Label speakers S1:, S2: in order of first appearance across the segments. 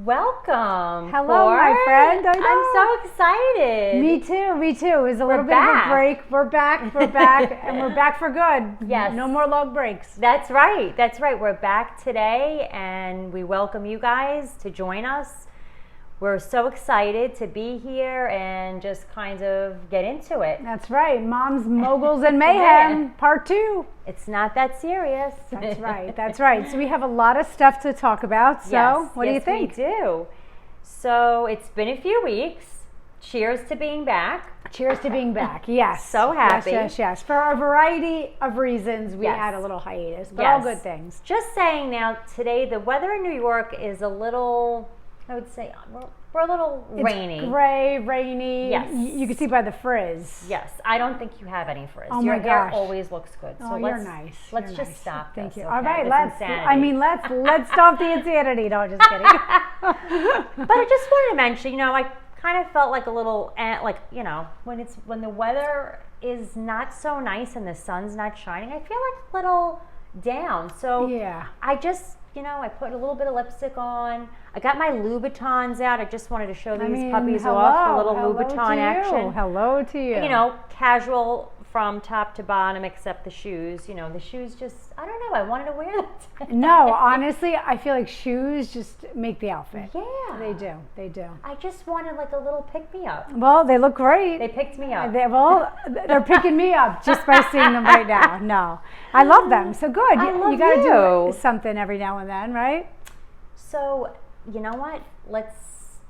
S1: Welcome.
S2: Hello, my friend.
S1: I'm so excited.
S2: Me too. It was a little bit of a break. We're back, and we're back for good.
S1: Yes.
S2: No more log breaks.
S1: That's right. We're back today, and we welcome you guys to join us. We're so excited to be here and just kind of get into it.
S2: That's right. Moms, Moguls, and Mayhem, part 2.
S1: It's not that serious.
S2: That's right. So we have a lot of stuff to talk about. So what do you think?
S1: We do. So it's been a few weeks. Cheers to being back.
S2: Cheers to being back. Yes.
S1: So happy.
S2: Yes. For a variety of reasons, we had a little hiatus, but all good things.
S1: Just saying now, today the weather in New York is a little, I would say, we're a little rainy.
S2: It's gray, rainy.
S1: Yes.
S2: You can see by the frizz.
S1: Yes. I don't think you have any frizz.
S2: Oh
S1: Your
S2: my
S1: hair
S2: gosh.
S1: always looks good. So
S2: you're nice.
S1: Let's just stop
S2: Thank
S1: this.
S2: you.
S1: Okay?
S2: All right,
S1: This
S2: let's stop the insanity. No, just kidding.
S1: But I just wanted to mention, I kind of felt like a little, when the weather is not so nice and the sun's not shining, I feel like a little down. So I just, I put a little bit of lipstick on. I got my Louboutins out. I just wanted to show these puppies off. A little Louboutin action.
S2: Hello to you.
S1: Casual from top to bottom except the shoes. The shoes just, I don't know. I wanted to wear them.
S2: No, honestly, I feel like shoes just make the outfit.
S1: Yeah.
S2: They do.
S1: I just wanted like a little pick-me-up.
S2: Well, they look great.
S1: They picked me up.
S2: They're picking me up just by seeing them right now. No, I love them. So good. You got to do something every now and then, right?
S1: So, you know what? Let's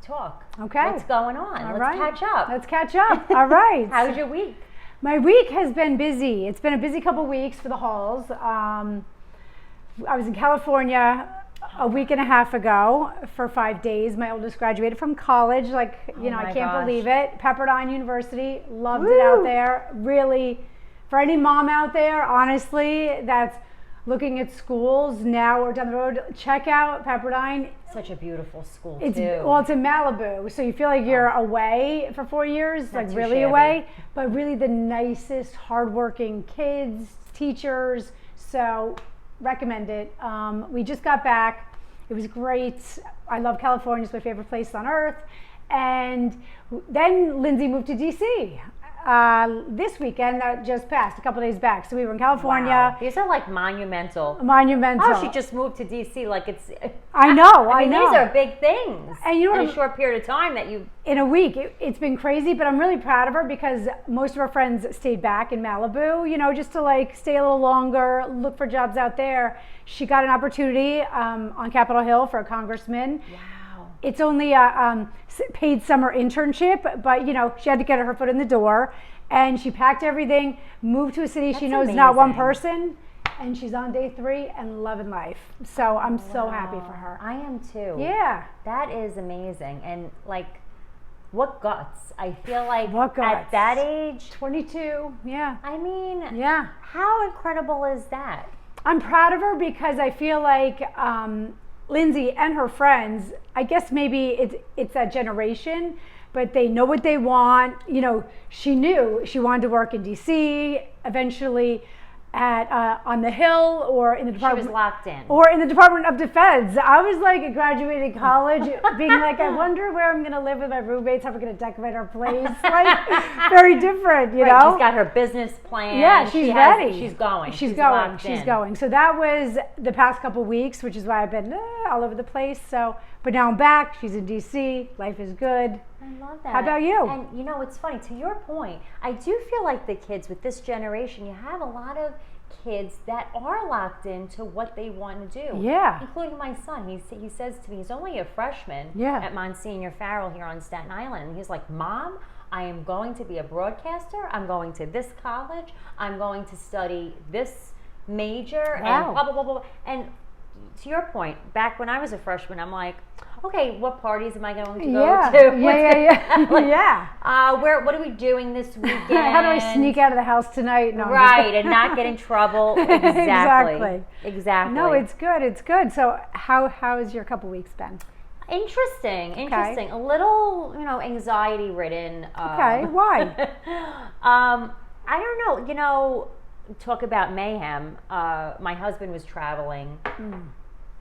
S1: talk.
S2: Okay.
S1: What's going on? Let's
S2: catch up. All right.
S1: How's your week?
S2: My week has been busy. It's been a busy couple weeks for the halls. I was in California a week and a half ago for 5 days. My oldest graduated from college. I can't believe it. Pepperdine University. Loved it out there. Really, for any mom out there, honestly, that's looking at schools now or down the road, check out Pepperdine.
S1: Such a beautiful school,
S2: too.
S1: Well,
S2: it's in Malibu, so you feel like you're away for 4 years, really away, but really the nicest, hardworking kids, teachers, so recommend it. We just got back. It was great. I love California. It's my favorite place on earth. And then Lindsay moved to D.C. This weekend that just passed, a couple days back. So we were in California.
S1: Wow. These are like monumental.
S2: Oh,
S1: she just moved to D.C. like it's.
S2: I know.
S1: These are big things.
S2: And
S1: in a short period of time that you.
S2: In a week, it's been crazy, but I'm really proud of her because most of our friends stayed back in Malibu, just to stay a little longer, look for jobs out there. She got an opportunity on Capitol Hill for a congressman.
S1: Wow.
S2: It's only a paid summer internship, but she had to get her foot in the door, and she packed everything, moved to a city she knows not one person, and she's on day 3 and loving life. So I'm so happy for her.
S1: I am too.
S2: Yeah.
S1: That is amazing. And what guts. I feel like
S2: at
S1: that age.
S2: 22, yeah.
S1: I mean,
S2: yeah.
S1: How incredible is that?
S2: I'm proud of her because I feel like Lindsay and her friends, I guess maybe it's that generation, but they know what they want. She knew she wanted to work in D.C., eventually on the Hill or in the Department.
S1: She was locked in.
S2: Or in the Department of Defense. I was graduating college, being I wonder where I'm going to live with my roommates, how we're going to decorate our place. Very different, you know?
S1: She's got her business plan.
S2: Yeah, she's ready.
S1: She's going.
S2: She's going. So that was the past couple weeks, which is why I've been all over the place. But now I'm back. She's in D.C. Life is good.
S1: I love that.
S2: How about you?
S1: And it's funny, to your point, I do feel like the kids with this generation, you have a lot of kids that are locked into what they want to do.
S2: Yeah.
S1: Including my son. He says to me, he's only a freshman at Monsignor Farrell here on Staten Island. And he's like, Mom, I am going to be a broadcaster. I'm going to this college. I'm going to study this major.
S2: Wow.
S1: And blah, blah, blah, blah. And to your point, back when I was a freshman, I'm like, okay, what parties am I going to go to?
S2: Yeah.
S1: What are we doing this weekend?
S2: How do I sneak out of the house tonight? No,
S1: and not get in trouble. Exactly.
S2: No, it's good. So how has your couple weeks been?
S1: Interesting. A little, anxiety ridden.
S2: Okay, why?
S1: I don't know. Talk about mayhem. My husband was traveling.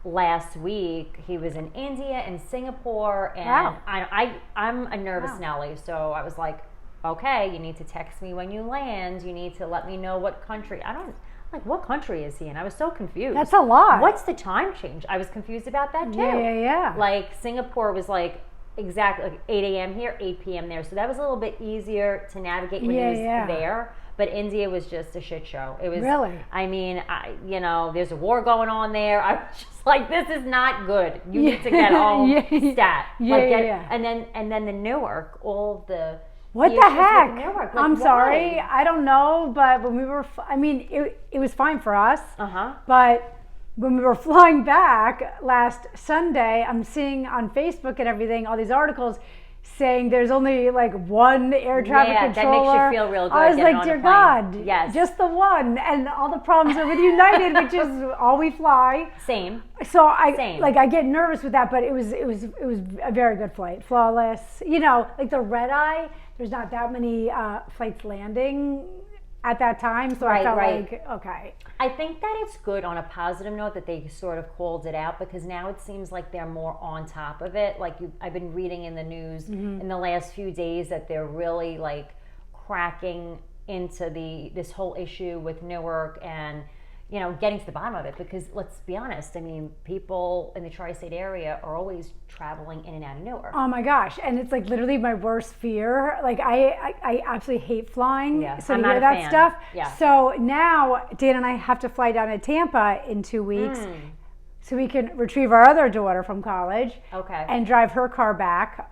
S1: last week he was in India and Singapore, and
S2: Wow.
S1: I'm a nervous
S2: Wow.
S1: Nelly, so I was like, okay, you need to text me when you land. You need to let me know what country. What country is he in? I was so confused.
S2: That's a lot.
S1: What's the time change? I was confused about that too.
S2: Yeah.
S1: Like Singapore was like exactly like 8 a.m. here, 8 p.m. there. So that was a little bit easier to navigate when he was there. But India was just a shit show. It was
S2: Really?
S1: I mean, there's a war going on there. I was just like, this is not good. You need to get home stat. And then the Newark, all the
S2: what the heck?
S1: Newark,
S2: I'm
S1: why?
S2: sorry. I don't know, but when we were, it was fine for us. But when we were flying back last Sunday, I'm seeing on Facebook and everything all these articles saying there's only like one air traffic controller.
S1: That makes you feel real good.
S2: I was like, dear God, just the one, and all the problems are with United, which is all we fly.
S1: Same.
S2: So I get nervous with that, but it was a very good flight, flawless. Like the red eye, there's not that many flights landing at that time, so I felt like, okay.
S1: I think that it's good on a positive note that they sort of called it out, because now it seems like they're more on top of it. Like I've been reading in the news in the last few days that they're really like cracking into this whole issue with Newark and getting to the bottom of it, because let's be honest, I mean, people in the tri-state area are always traveling in and out of Newark.
S2: Oh my gosh, and it's like literally my worst fear. Like I absolutely hate flying. So
S1: I'm
S2: to
S1: not
S2: hear
S1: a
S2: that
S1: fan.
S2: stuff.
S1: Yeah.
S2: So now Dan and I have to fly down to Tampa in 2 weeks. So we can retrieve our other daughter from college.
S1: Okay.
S2: And drive her car back.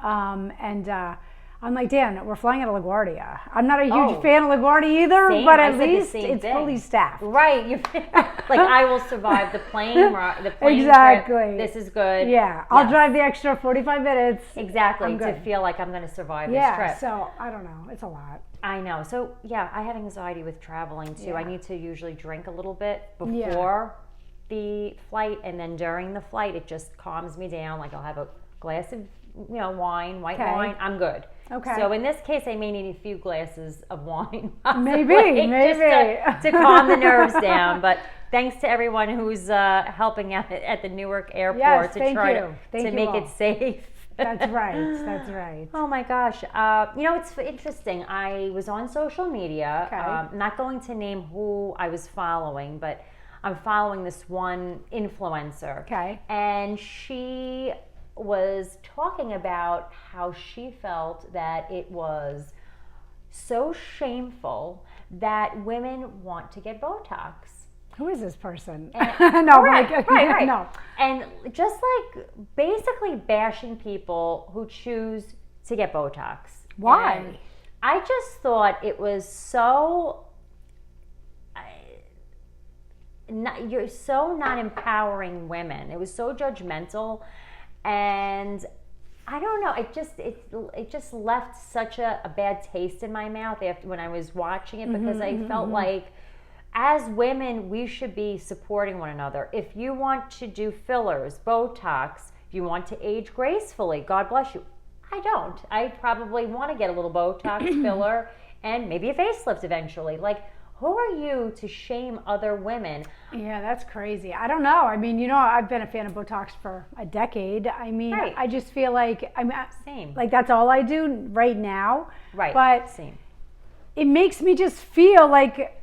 S2: I'm like, Dan, we're flying out of LaGuardia. I'm not a huge fan of LaGuardia either, but at least it's fully staffed.
S1: Right. Like, I will survive the plane
S2: exactly.
S1: trip. This is good.
S2: Yeah. I'll drive the extra 45 minutes.
S1: Exactly. To feel like I'm going to survive this trip.
S2: Yeah. So, I don't know. It's a lot.
S1: I know. So, I have anxiety with traveling too. I need to usually drink a little bit before the flight, and then during the flight, it just calms me down. Like, I'll have a glass of wine, white wine. I'm good.
S2: Okay.
S1: So in this case, I may need a few glasses of wine.
S2: Maybe.
S1: Just to calm the nerves down. But thanks to everyone who's helping out at the Newark airport to try to make it safe.
S2: That's right.
S1: Oh my gosh. It's interesting. I was on social media.
S2: Okay.
S1: Not going to name who I was following, but I'm following this one influencer.
S2: Okay.
S1: And she was talking about how she felt that it was so shameful that women want to get Botox.
S2: Who is this person?
S1: Right.
S2: No.
S1: And just like basically bashing people who choose to get Botox.
S2: Why?
S1: And I just thought it was so... you're so not empowering women. It was so judgmental. And I don't know, it just left such a bad taste in my mouth when I was watching it, because I felt like as women we should be supporting one another. If you want to do fillers, Botox, if you want to age gracefully, God bless you. I don't. I probably want to get a little Botox filler and maybe a facelift eventually. Like, who are you to shame other women?
S2: Yeah, that's crazy. I don't know. I mean, I've been a fan of Botox for a decade. I mean, I just feel like
S1: same.
S2: Like that's all I do right now.
S1: Right.
S2: But
S1: same.
S2: It makes me just feel like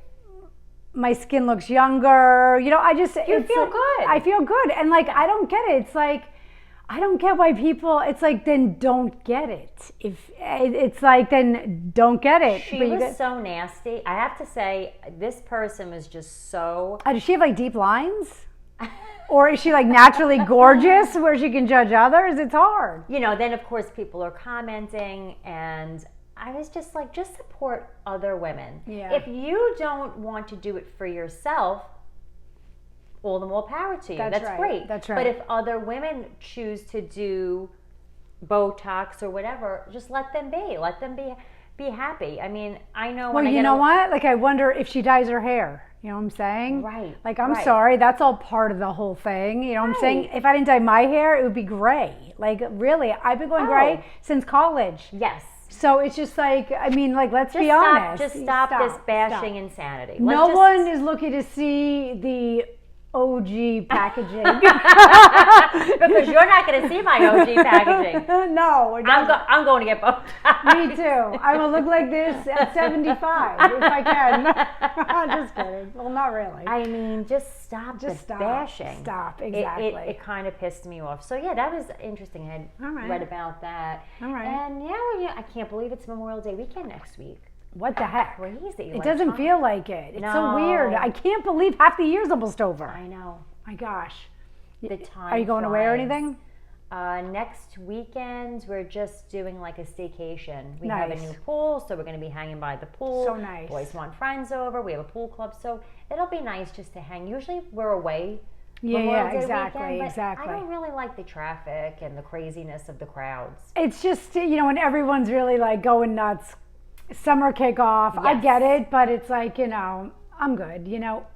S2: my skin looks younger. You feel
S1: good.
S2: I feel good, and like I don't get it. It's like I don't get why people. It's like then don't get it. If it's like then don't get it.
S1: She was so nasty. I have to say, this person was just so.
S2: Does she have like deep lines? Or is she like naturally gorgeous where she can judge others? It's hard.
S1: Then of course people are commenting, and I was just like, just support other women.
S2: Yeah.
S1: If you don't want to do it for yourself, all the more power to you. That's
S2: right.
S1: great.
S2: That's right.
S1: But if other women choose to do Botox or whatever, just let them be. Let them be happy. I mean, I know when
S2: what? Like, I wonder if she dyes her hair. You know what I'm saying?
S1: Right.
S2: Like, I'm sorry. That's all part of the whole thing. You know what I'm saying? If I didn't dye my hair, it would be gray. Like, really, I've been going gray since college.
S1: Yes.
S2: So it's just like, I mean, like, let's be honest.
S1: Just stop this bashing insanity.
S2: No one is looking to see the OG packaging.
S1: Because you're not going to see my OG packaging.
S2: No,
S1: I'm going to get both.
S2: Me too. I will look like this at 75 if I can. Just kidding. Well, not really.
S1: I mean, just stop the bashing.
S2: Stop, exactly.
S1: It kind of pissed me off. So yeah, that was interesting. I had read about that.
S2: All right.
S1: And yeah, I can't believe it's Memorial Day weekend next week.
S2: What the heck?
S1: Crazy.
S2: It doesn't feel like it. It's so weird. I can't believe half the year's almost over.
S1: I know.
S2: My gosh.
S1: The time
S2: Are you going away or anything?
S1: Next weekend, we're just doing like a staycation. We
S2: Nice.
S1: have a new pool, so we're going to be hanging by the pool.
S2: So nice.
S1: Boys want friends over. We have a pool club, so it'll be nice just to hang. Usually we're away.
S2: Yeah,
S1: Day
S2: exactly,
S1: weekend, but
S2: exactly.
S1: I don't really like the traffic and the craziness of the crowds.
S2: It's just, when everyone's really like going nuts. Summer kickoff.
S1: Yes.
S2: I get it, but it's like, I'm good.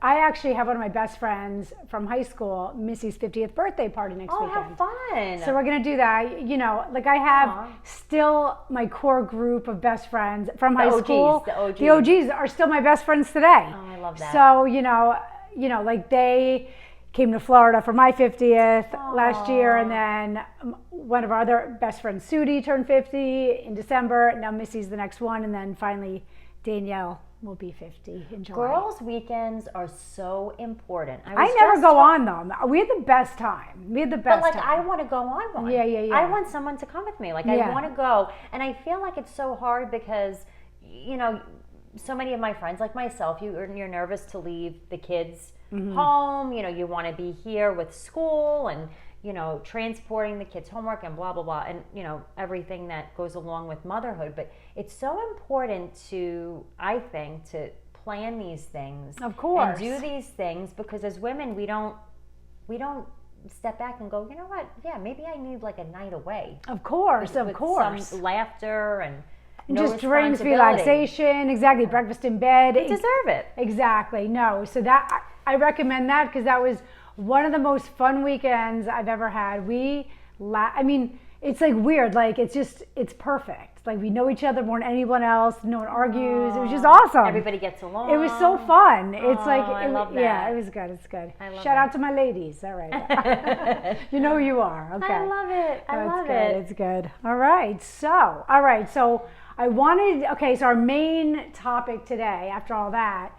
S2: I actually have one of my best friends from high school, Missy's 50th birthday party next weekend.
S1: Have fun.
S2: So we're going to do that. Like I have still my core group of best friends from high school. The OGs are still my best friends today.
S1: Oh, I love that.
S2: So, like they came to Florida for my 50th last year, and then one of our other best friends, Sudie, turned 50 in December. Now Missy's the next one, and then finally Danielle will be 50 in July.
S1: Girls' weekends are so important.
S2: I never go on them. We had the best time.
S1: But I want to go on one.
S2: Yeah.
S1: I want someone to come with me. I want to go. And I feel like it's so hard because, so many of my friends, like myself, you're nervous to leave the kids home. You want to be here with school and, transporting the kids' homework and blah, blah, blah. And, everything that goes along with motherhood. But it's so important I think, to plan these things.
S2: Of course.
S1: And do these things because as women, we don't step back and go, you know what? Yeah, maybe I need like a night away.
S2: Of course.
S1: Some laughter and
S2: just drinks, relaxation. Exactly. Breakfast in bed.
S1: You deserve it.
S2: Exactly. No. So that I recommend that because that was one of the most fun weekends I've ever had. It's like weird. Like it's perfect. Like we know each other more than anyone else. No one argues. It was just awesome.
S1: Everybody gets along.
S2: It was so fun. It's like
S1: I love that.
S2: Yeah, it was good. It's good.
S1: Shout
S2: out to my ladies. All right. You know who you are. Okay.
S1: I love it. I love
S2: it.
S1: it.
S2: It's good. All right. So so our main topic today, after all that,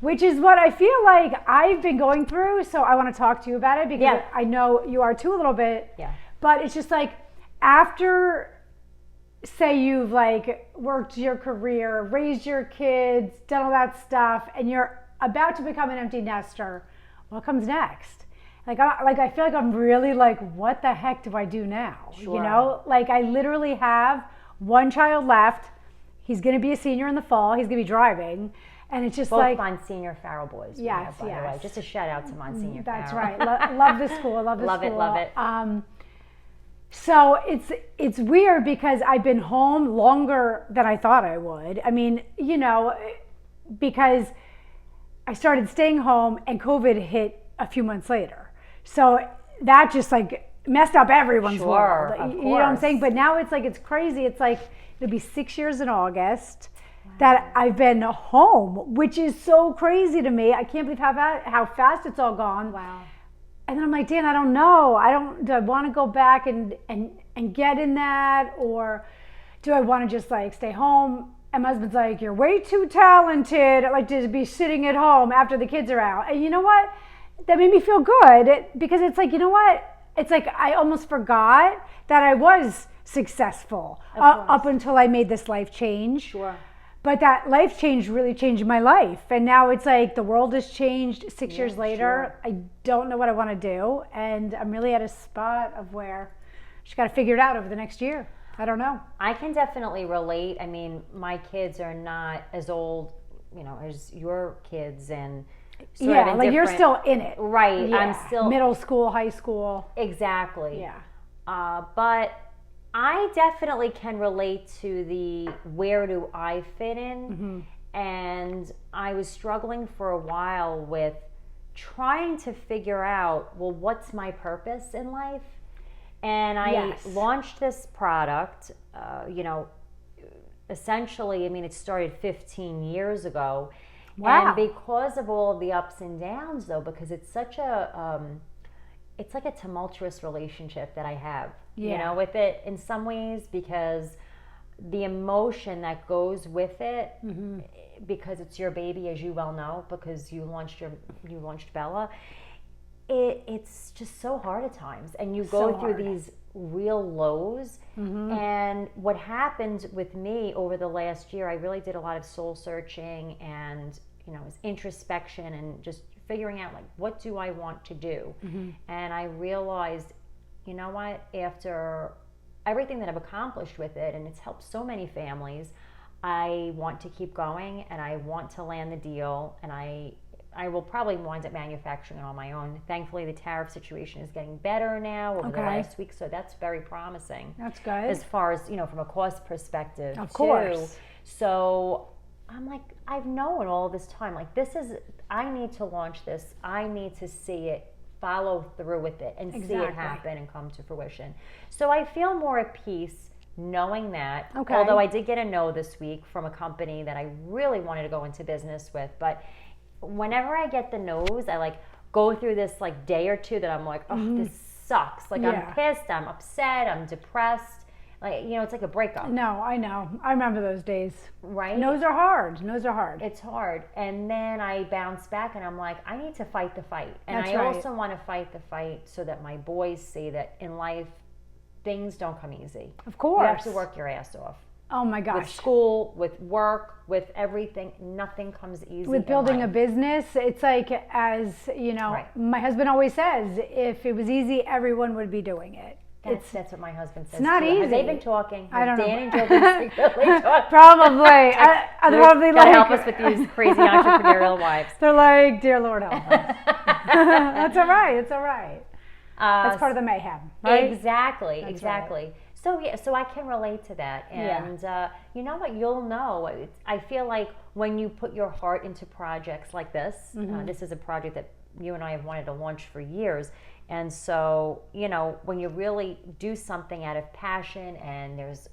S2: which is what I feel like I've been going through. So I want to talk to you about it because I know you are too a little bit.
S1: Yeah.
S2: But it's just like after, say you've like worked your career, raised your kids, done all that stuff, and you're about to become an empty nester, what comes next? I feel like I'm really like, what the heck do I do now?
S1: Sure.
S2: Like I literally have one child left. He's going to be a senior in the fall. He's going to be driving. And it's just
S1: both
S2: like
S1: Monsignor Farrell boys.
S2: Yes,
S1: by the way. Just a shout out to Monsignor
S2: That's
S1: Farrell.
S2: right. Love the school. Love
S1: it. Love it.
S2: So it's weird because I've been home longer than I thought I would. Because I started staying home and COVID hit a few months later. So that just like messed up everyone's world.
S1: Of
S2: You know what I'm saying? But now it's like, it's crazy. It's like, it'll be 6 years in August that I've been home, which is so crazy to me. I can't believe how fast it's all gone.
S1: Wow.
S2: And then I'm like, Dan, I don't know. Do I want to go back and get in that? Or do I want to just like stay home? And my husband's like, you're way too talented, like to be sitting at home after the kids are out. And you know what? That made me feel good because it's like, you know what? It's like I almost forgot that I was successful up until I made this life change.
S1: Sure.
S2: But that life change really changed my life. And now it's like the world has changed 6 years later. Sure. I don't know what I want to do. And I'm really at a spot of where I just got to figure it out over the next year. I don't know.
S1: I can definitely relate. I mean, my kids are not as old, as your kids and
S2: like you're still in it.
S1: Right.
S2: Yeah.
S1: I'm still
S2: middle school, high school.
S1: Exactly.
S2: Yeah.
S1: But I definitely can relate to the where do I fit in. Mm-hmm. And I was struggling for a while with trying to figure out, well, what's my purpose in life? And I launched this product, essentially, it started 15 years ago.
S2: Wow.
S1: And because of all of the ups and downs, though, because it's such a, it's like a tumultuous relationship that I have, you know, with it in some ways, because the emotion that goes with it, because it's your baby, as you well know, because you launched Bella, it's just so hard at times, and you go through these real lows. And what happened with me over the last year, I really did a lot of soul searching, and you know, it was introspection and just figuring out, like, what do I want to do? And I realized, you know what, after everything that I've accomplished with it, and it's helped so many families, I want to keep going, and I want to land the deal, and I will probably wind up manufacturing it on my own. Thankfully, the tariff situation is getting better now over the last week, so that's very promising.
S2: That's good.
S1: As far as, you know, from a cost perspective,
S2: of course.
S1: So I'm like, I've known all this time, like, I need to launch this. I need to see it, follow through with it, and see it happen and come to fruition. So I feel more at peace knowing that, although I did get a no this week from a company that I really wanted to go into business with, but whenever I get the no's, I like go through this like day or two that I'm like, oh, this sucks. Like, I'm pissed, I'm upset, I'm depressed. Like, you know, it's like a breakup.
S2: No, I know. I remember those days.
S1: Right?
S2: No's are hard. No's are hard.
S1: It's hard. And then I bounce back and I'm like, I need to fight the fight. And
S2: That's
S1: I
S2: right.
S1: also want to fight the fight so that my boys see that in life, things don't come easy.
S2: Of course.
S1: You have to work your ass off.
S2: Oh my gosh.
S1: With school, with work, with everything, nothing comes easy.
S2: With building a business, it's like, as you know, my husband always says, if it was easy, everyone would be doing it.
S1: That's what my husband says.
S2: It's not easy.
S1: Have they been talking?
S2: I don't know.
S1: Dan and Joe been secretly talking?
S2: Probably. They're probably
S1: gotta
S2: like,
S1: help us with these crazy entrepreneurial wives.
S2: They're like, dear Lord, help us. That's all right. It's all right. That's part of the mayhem, right?
S1: Exactly.
S2: That's
S1: exactly.
S2: Right.
S1: So yeah, so I can relate to that, and you know what? You'll know. I feel like when you put your heart into projects like this, this is a project that you and I have wanted to launch for years, and so you know, when you really do something out of passion and there's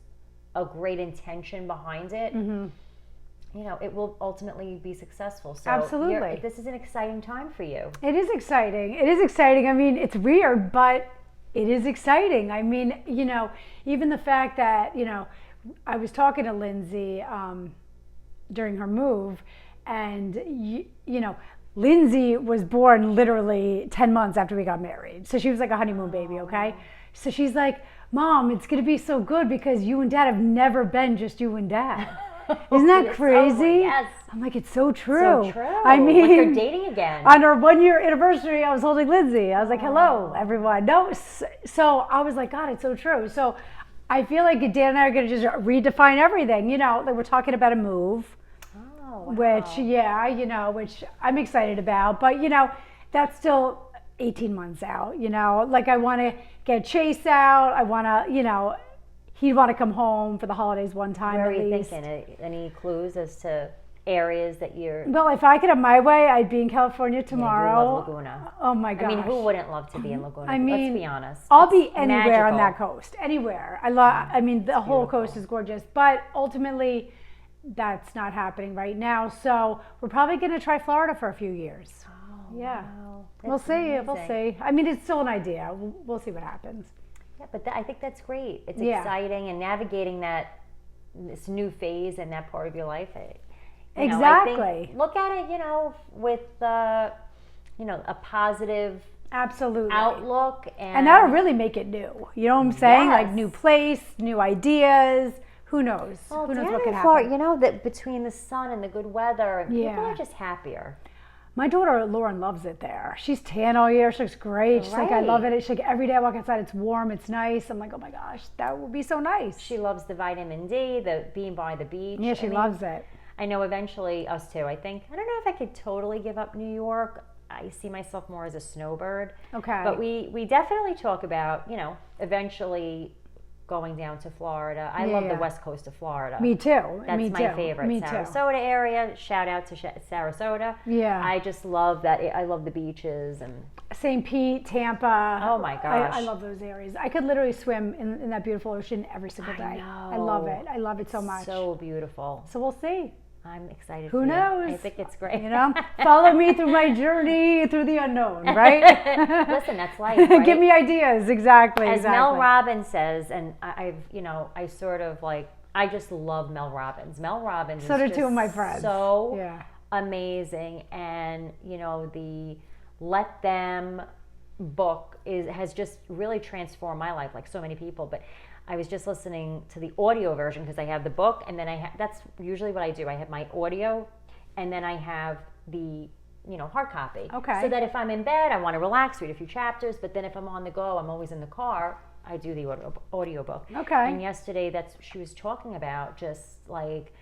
S1: a great intention behind it, you know, it will ultimately be successful. So
S2: absolutely,
S1: this is an exciting time for you.
S2: It is exciting. It is exciting. I mean, it's weird, but it is exciting. I mean, you know, even the fact that, you know, I was talking to Lindsay during her move, and, you know, Lindsay was born literally 10 months after we got married. So she was like a honeymoon baby, okay? So she's like, Mom, it's going to be so good because you and Dad have never been just you and Dad. Isn't that crazy?
S1: Yes.
S2: I'm like, it's so true.
S1: So true.
S2: I mean,
S1: like you're dating again.
S2: On our 1 year anniversary, I was holding Lindsay. I was like, hello, everyone. No, so I was like, God, it's so true. So I feel like Dan and I are going to just redefine everything. You know, like we're talking about a move, which, you know, which I'm excited about. But, you know, that's still 18 months out, you know. Like I want to get Chase out. I want to, you know, he'd want to come home for the holidays one time.
S1: Where
S2: at
S1: are you
S2: least.
S1: thinking? Any clues as to areas that you're...
S2: Well, if I could have my way, I'd be in California tomorrow.
S1: Yeah, you love Laguna.
S2: Oh my gosh.
S1: I mean, who wouldn't love to be in Laguna?
S2: I mean,
S1: let's be honest.
S2: I'll be anywhere
S1: magical.
S2: on that coast. Anywhere. I mean, the whole coast is gorgeous. But ultimately, that's not happening right now. So we're probably going to try Florida for a few years.
S1: Oh,
S2: yeah.
S1: wow.
S2: We'll see.
S1: Amazing.
S2: We'll see. I mean, it's still an idea. We'll see what happens.
S1: Yeah, but I think that's great. It's exciting, and navigating this new phase in that part of your life.
S2: Exactly.
S1: I think, look at it, you know, with you know, a positive outlook, and
S2: that'll really make it new. You know what I'm saying?
S1: Yes.
S2: Like new place, new ideas. Who knows?
S1: Well,
S2: Who knows
S1: down
S2: what
S1: in
S2: could
S1: Florida,
S2: happen?
S1: you know, that between the sun and the good weather, people are just happier.
S2: My daughter Lauren loves it there. She's tan all year. She looks great. She's like, I love it. She's like, every day I walk outside, it's warm, it's nice. I'm like, oh my gosh, that would be so nice.
S1: She loves the vitamin D, the being by the beach.
S2: Yeah, she loves it.
S1: I know eventually us too. I don't know if I could totally give up New York. I see myself more as a snowbird.
S2: Okay.
S1: But we definitely talk about, you know, eventually going down to Florida. I love the west coast of Florida.
S2: Me too.
S1: That's my favorite.
S2: Me
S1: Sarasota area. Shout out to Sarasota.
S2: Yeah.
S1: I just love that. I love the beaches and
S2: St. Pete, Tampa.
S1: Oh my gosh.
S2: I love those areas. I could literally swim in that beautiful ocean every single day.
S1: I know.
S2: I love it. I love it so much.
S1: So beautiful.
S2: So we'll see.
S1: I'm excited.
S2: Who
S1: for
S2: knows?
S1: You. I think it's great.
S2: You know, follow me through my journey through the unknown, right?
S1: Listen, that's life, right?
S2: Give me ideas, exactly.
S1: As Mel Robbins says, and I sort of like, I just love Mel Robbins. Mel Robbins
S2: so
S1: is
S2: do
S1: just
S2: two of my friends.
S1: So amazing, and the Let Them book has just really transformed my life, like so many people. But I was just listening to the audio version because I have the book, and then that's usually what I do. I have my audio, and then I have the hard copy.
S2: Okay.
S1: So that if I'm in bed, I want to relax, read a few chapters. But then if I'm on the go, I'm always in the car, I do the audio book.
S2: Okay.
S1: And yesterday, she was talking about just like,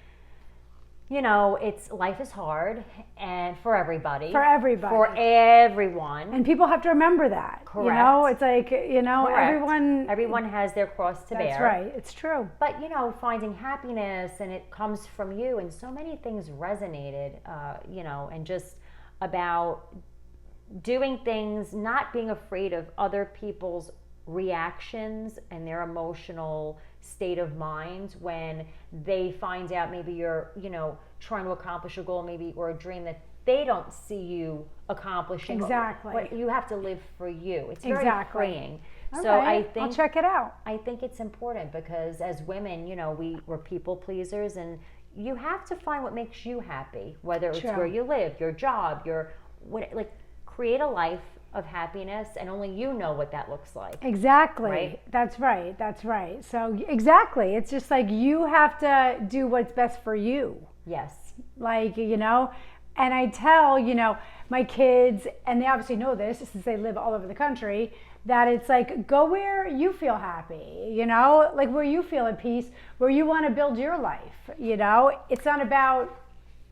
S1: it's life is hard, and for everybody.
S2: For everybody.
S1: For everyone.
S2: And people have to remember that.
S1: Correct.
S2: It's like,
S1: Correct. Everyone has their cross to bear.
S2: That's right. It's true.
S1: But, finding happiness, and it comes from you, and so many things resonated, and just about doing things, not being afraid of other people's reactions and their emotional state of mind when they find out maybe you're trying to accomplish a goal, maybe, or a dream that they don't see you accomplishing.
S2: Exactly.
S1: But you have to live for you. It's very freeing. So
S2: right.
S1: I think
S2: I'll check it out.
S1: I think it's important because as women, we're people pleasers, and you have to find what makes you happy, whether it's where you live, your job, create a life of happiness, and only you know what that looks like.
S2: Exactly.
S1: Right?
S2: That's right. So exactly. It's just like you have to do what's best for you.
S1: Yes.
S2: Like, and I tell, my kids, and they obviously know this since they live all over the country, that it's like, go where you feel happy, like where you feel at peace, where you want to build your life, It's not about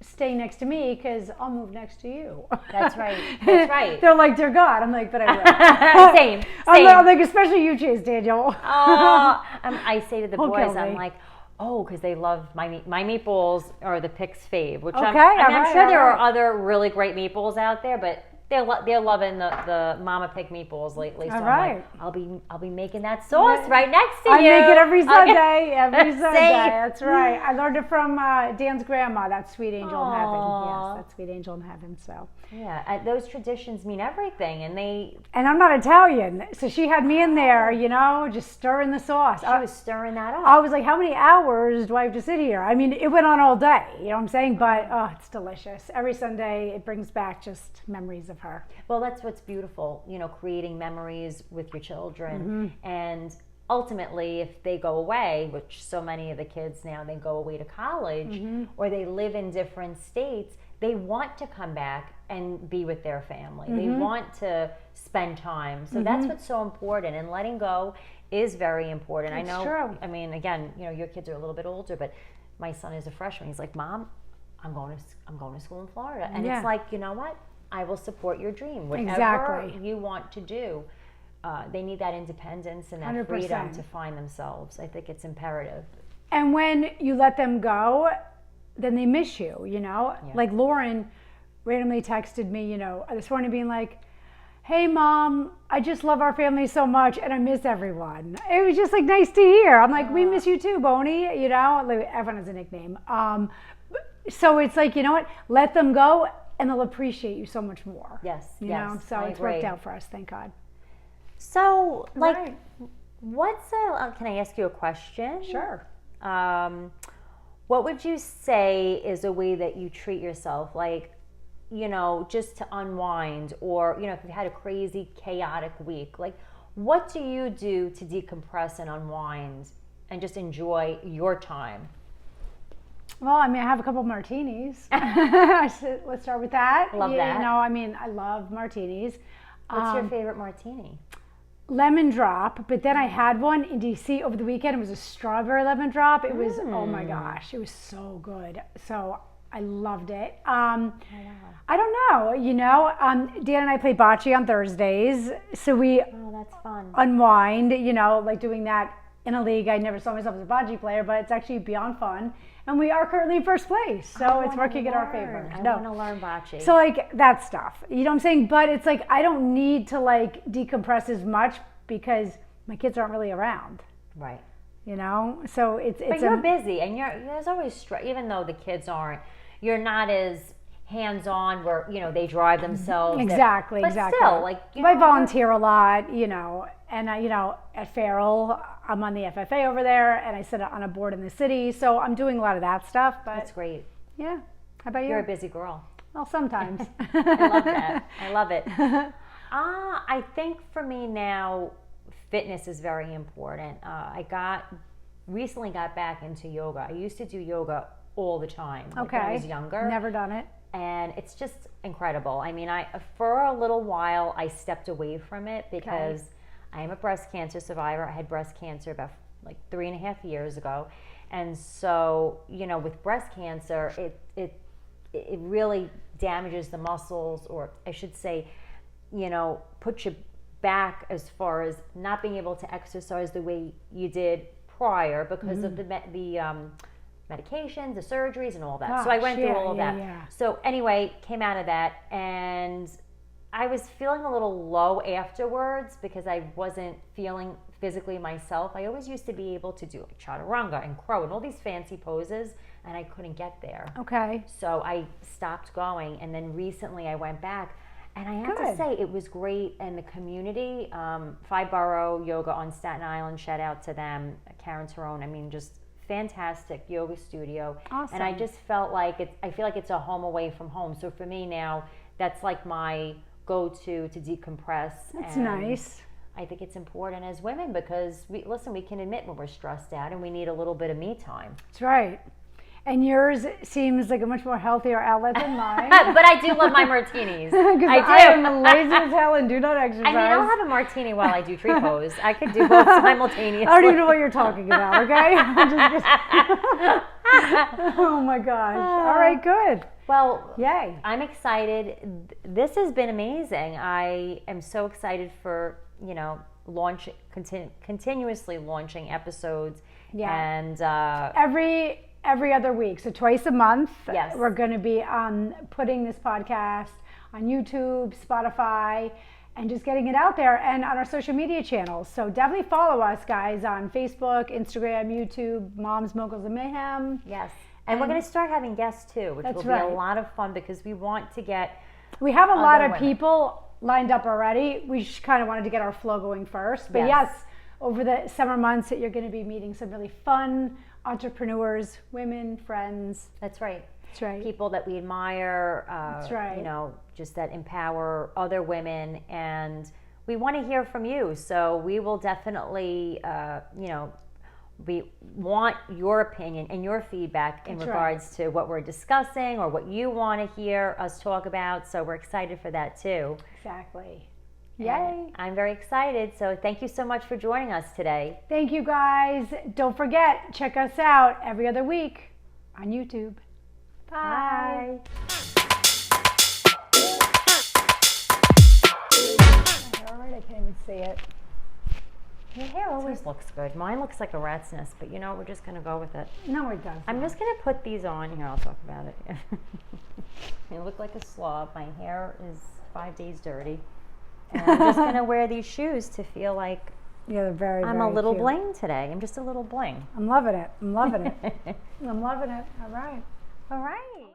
S2: stay next to me because I'll move next to you.
S1: That's right. That's right.
S2: They're like, dear God. I'm like, but I will.
S1: Same.
S2: I'm like, especially you, Chase Daniel.
S1: I say to the boys, I'm like, because they love my meatballs are the Pick's fave, which I'm sure there are other really great meatballs out there, but they're loving the Mama Pick meatballs lately. So I'm like, I'll be making that sauce right next to you.
S2: I make it every Sunday. Every Sunday. That's right. I learned it from Dan's grandma. That sweet angel in heaven. Yes, that sweet angel in heaven. So
S1: yeah, those traditions mean everything, and
S2: I'm not Italian, so she had me in there, just stirring the sauce.
S1: She was stirring that up.
S2: I was like, how many hours do I have to sit here? I mean, it went on all day. You know what I'm saying? But it's delicious. Every Sunday, it brings back just memories of her.
S1: Well, that's what's beautiful, creating memories with your children. And ultimately, if they go away, which so many of the kids now, they go away to college or they live in different states, they want to come back and be with their family. They want to spend time. So that's what's so important. And letting go is very important.
S2: It's
S1: I know,
S2: true.
S1: I mean, again, your kids are a little bit older, but my son is a freshman. He's like, Mom, I'm going to school in Florida. And it's like, you know what? I will support your dream. Whatever you want to do. They need that independence and that
S2: 100%.
S1: freedom to find themselves. I think it's imperative.
S2: And when you let them go, then they miss you, Like Lauren randomly texted me, this morning being like, hey Mom, I just love our family so much and I miss everyone. It was just like nice to hear. I'm like, we miss you too, Boney, like, everyone has a nickname. So it's like, you know what, let them go and they'll appreciate you so much more.
S1: Yes,
S2: you know, so
S1: I
S2: it's
S1: agree.
S2: worked out for us, thank God.
S1: So, like, can I ask you a question?
S2: Sure.
S1: What would you say is a way that you treat yourself, like, just to unwind, or, if you've had a crazy, chaotic week, like, what do you do to decompress and unwind and just enjoy your time?
S2: Well, I mean, I have a couple martinis. Let's start with that.
S1: Love that.
S2: I love martinis.
S1: What's your favorite martini?
S2: Lemon drop, but then I had one in DC over the weekend. It was a strawberry lemon drop. It was, oh my gosh, it was so good. So I loved it. I don't know, Dan and I play bocce on Thursdays. So we
S1: that's fun.
S2: Unwind, like doing that in a league. I never saw myself as a bocce player, but it's actually beyond fun. And we are currently in first place, so it's working in our favor.
S1: I want to learn bocce.
S2: So like that stuff, you know what I'm saying? But it's like I don't need to like decompress as much because my kids aren't really around.
S1: Right.
S2: So it's.
S1: But you're busy, and there's always stress. Even though the kids aren't, you're not as hands-on where, you know, they drive themselves.
S2: Exactly,
S1: but
S2: exactly.
S1: Still, like,
S2: I volunteer a lot, you know, and you know, at Farrell, I'm on the FFA over there, and I sit on a board in the city, so I'm doing a lot of that stuff. But
S1: that's great.
S2: Yeah. How about you?
S1: You're a busy girl.
S2: Well, sometimes.
S1: I love that. I love it. I think for me now, fitness is very important. I recently got back into yoga. I used to do yoga all the time when I was younger.
S2: Never done it.
S1: And it's just incredible. I mean, for a little while, I stepped away from it because I am a breast cancer survivor. I had breast cancer about like 3.5 years ago. And so, you know, with breast cancer, it really damages the muscles, or I should say, you know, puts you back as far as not being able to exercise the way you did prior because of the medications, the surgeries, and all that.
S2: Gosh,
S1: so I went through all of that.
S2: Yeah.
S1: So anyway, came out of that, and I was feeling a little low afterwards because I wasn't feeling physically myself. I always used to be able to do like chaturanga and crow and all these fancy poses, and I couldn't get there.
S2: Okay.
S1: So I stopped going, and then recently I went back, and I have to say it was great. And the community, Five Borough Yoga on Staten Island, shout out to them, Karen Terone. I mean, just fantastic yoga studio.
S2: Awesome.
S1: And I just felt like I feel like it's a home away from home. So for me now, that's like my go-to to decompress.
S2: That's nice.
S1: I think it's important as women because we can admit when we're stressed out and we need a little bit of me time.
S2: That's right. And yours seems like a much more healthier outlet than mine.
S1: But I do love my martinis. I do.
S2: I am lazy as hell and do not exercise.
S1: I mean, I'll have a martini while I do tree pose. I could do both simultaneously.
S2: I don't even know what you're talking about, okay? Oh my gosh. All right, good.
S1: Well,
S2: yay.
S1: I'm excited. This has been amazing. I am so excited for, you know, continuously launching episodes.
S2: Yeah.
S1: And
S2: every other week, so twice a month.
S1: Yes.
S2: We're going to be putting this podcast on YouTube, Spotify, and just getting it out there, and on our social media channels. So definitely follow us, guys, on Facebook, Instagram, YouTube, Moms, Moguls, and Mayhem.
S1: Yes. And we're going to start having guests too, which will be a lot of fun because we want to get.
S2: We have a lot of people lined up already. We kind of wanted to get our flow going first. But yes, over the summer months, you're going to be meeting some really fun entrepreneurs, women, friends.
S1: That's right.
S2: That's right.
S1: People that we admire.
S2: That's right.
S1: You know, just that empower other women, and we want to hear from you. So we will definitely, you know, we want your opinion and your feedback in regards to what we're discussing or what you want to hear us talk about. So we're excited for that too.
S2: Exactly.
S1: Yay.
S2: And
S1: I'm very excited. So thank you so much for joining us today.
S2: Thank you, guys. Don't forget, check us out every other week on YouTube. Bye. All right, I can't even see it.
S1: Your hair always looks good. Mine looks like a rat's nest, but you know, we're just going to go with it.
S2: No, it doesn't.
S1: I'm just going to put these on. Here, I'll talk about it. You look like a slob. My hair is 5 days dirty. And I'm just going to wear these shoes to feel like
S2: they're very,
S1: I'm
S2: very
S1: a little
S2: cute.
S1: bling today. I'm just a little bling.
S2: I'm loving it. I'm loving it. I'm loving it. All right.
S1: All right.